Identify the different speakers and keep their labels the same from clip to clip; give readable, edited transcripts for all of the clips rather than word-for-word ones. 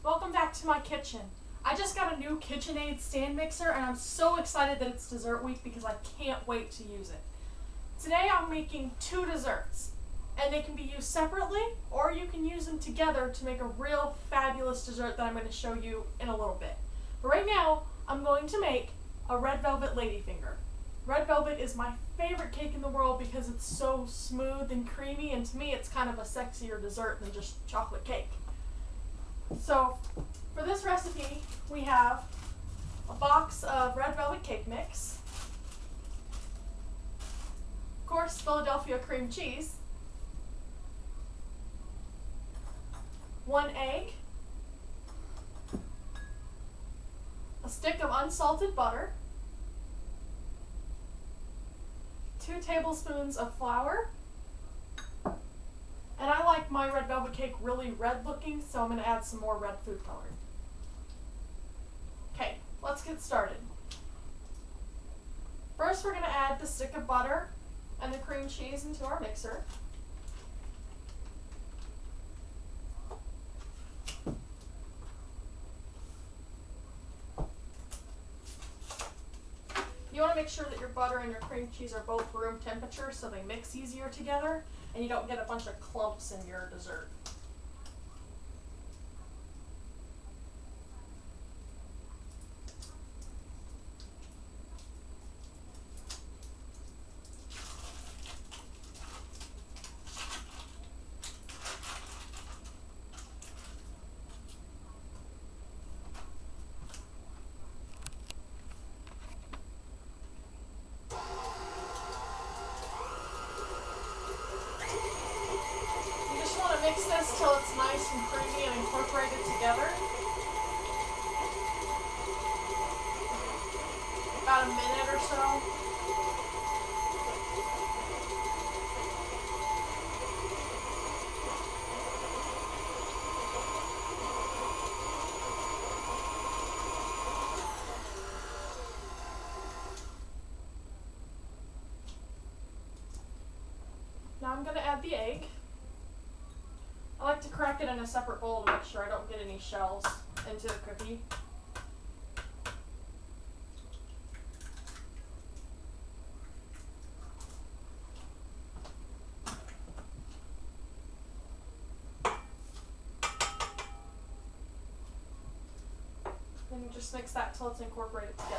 Speaker 1: Welcome back to my kitchen. I just got a new KitchenAid stand mixer and I'm so excited that it's dessert week because I can't wait to use it. Today I'm making 2 desserts and they can be used separately or you can use them together to make a real fabulous dessert that I'm going to show you in a little bit. But right now I'm going to make a red velvet ladyfinger. Red velvet is my favorite cake in the world because it's so smooth and creamy, and to me it's kind of a sexier dessert than just chocolate cake. So for this recipe we have a box of red velvet cake mix, of course Philadelphia cream cheese, 1 egg, a stick of unsalted butter, 2 tablespoons of flour, and I like my red velvet cake really red looking, so I'm going to add some more red food coloring. Okay, let's get started. First we're going to add the stick of butter and the cream cheese into our mixer. You want to make sure that your butter and your cream cheese are both room temperature so they mix easier together and you don't get a bunch of clumps in your dessert. Mix this till it's nice and creamy and incorporated together. About a minute or so. Now I'm going to add the egg. I like to crack it in a separate bowl to make sure I don't get any shells into the cookie. Then you just mix that till it's incorporated together.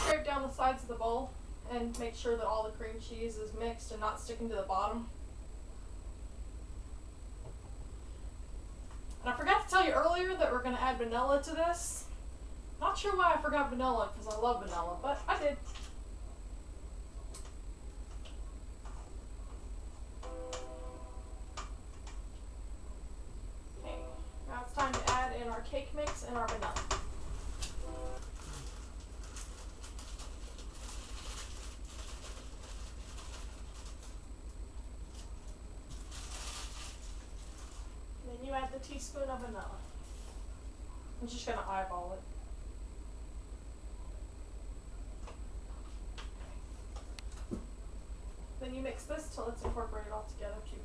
Speaker 1: Scrape down the sides of the bowl and make sure that all the cream cheese is mixed and not sticking to the bottom. And I forgot to tell you earlier that we're going to add vanilla to this. Not sure why I forgot vanilla because I love vanilla, but I did. Okay, now it's time to add in our cake mix and our vanilla. You add the teaspoon of vanilla. I'm just going to eyeball it. Then you mix this till it's incorporated all together too.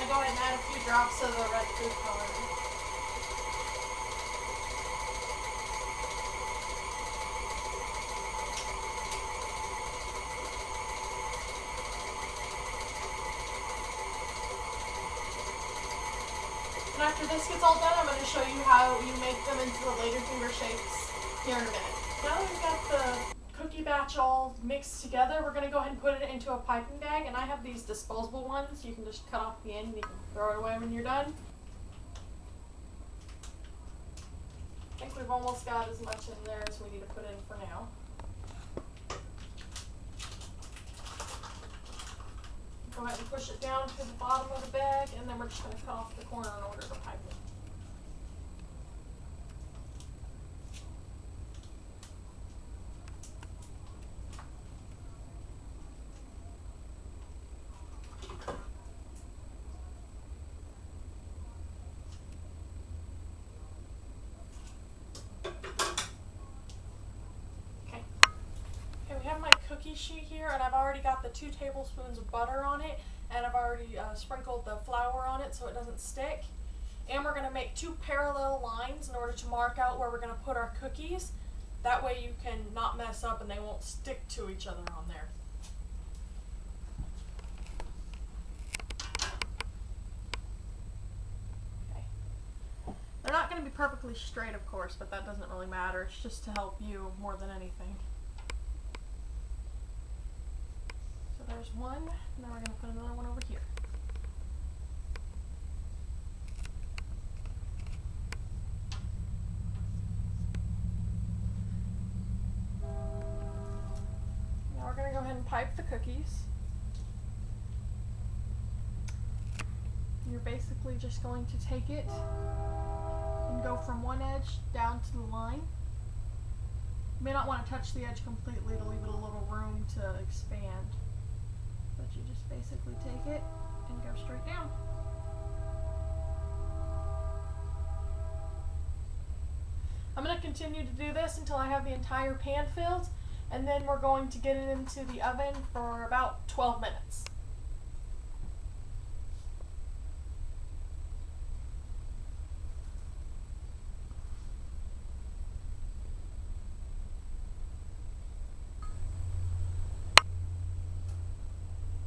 Speaker 1: Go ahead and add a few drops of the red food coloring. And after this gets all done, I'm going to show you how you make them into the ladyfinger shapes here in a minute. Now that we've got the cookie batch all mixed together, we're going to go ahead and put it into a piping bag, and I have these disposable ones. You can just cut off the end and you can throw it away when you're done. I think we've almost got as much in there as we need to put in for now. Go ahead and push it down to the bottom of the bag, and then we're just going to cut off the corner in order to pipe it. cookie sheet here, and I've already got the 2 tablespoons of butter on it, and I've already sprinkled the flour on it so it doesn't stick. And we're going to make 2 parallel lines in order to mark out where we're going to put our cookies. That way you can not mess up and they won't stick to each other on there. Okay. They're not going to be perfectly straight, of course, but that doesn't really matter. It's just to help you more than anything. So there's one. Now we're going to put another one over here. We're going to go ahead and pipe the cookies. You're basically just going to take it and go from one edge down to the line. You may not want to touch the edge completely to leave it a little room to expand, but you just basically take it and go straight down. I'm going to continue to do this until I have the entire pan filled. And then we're going to get it into the oven for about 12 minutes.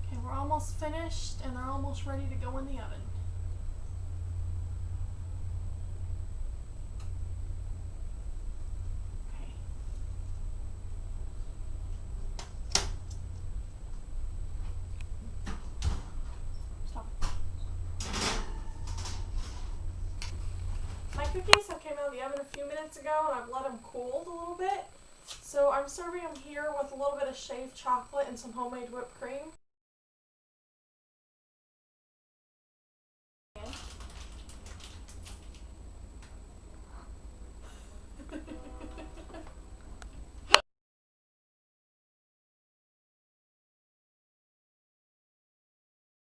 Speaker 1: Okay, we're almost finished and they're almost ready to go in the oven. Cookies have came out of the oven a few minutes ago and I've let them cool a little bit. So I'm serving them here with a little bit of shaved chocolate and some homemade whipped cream.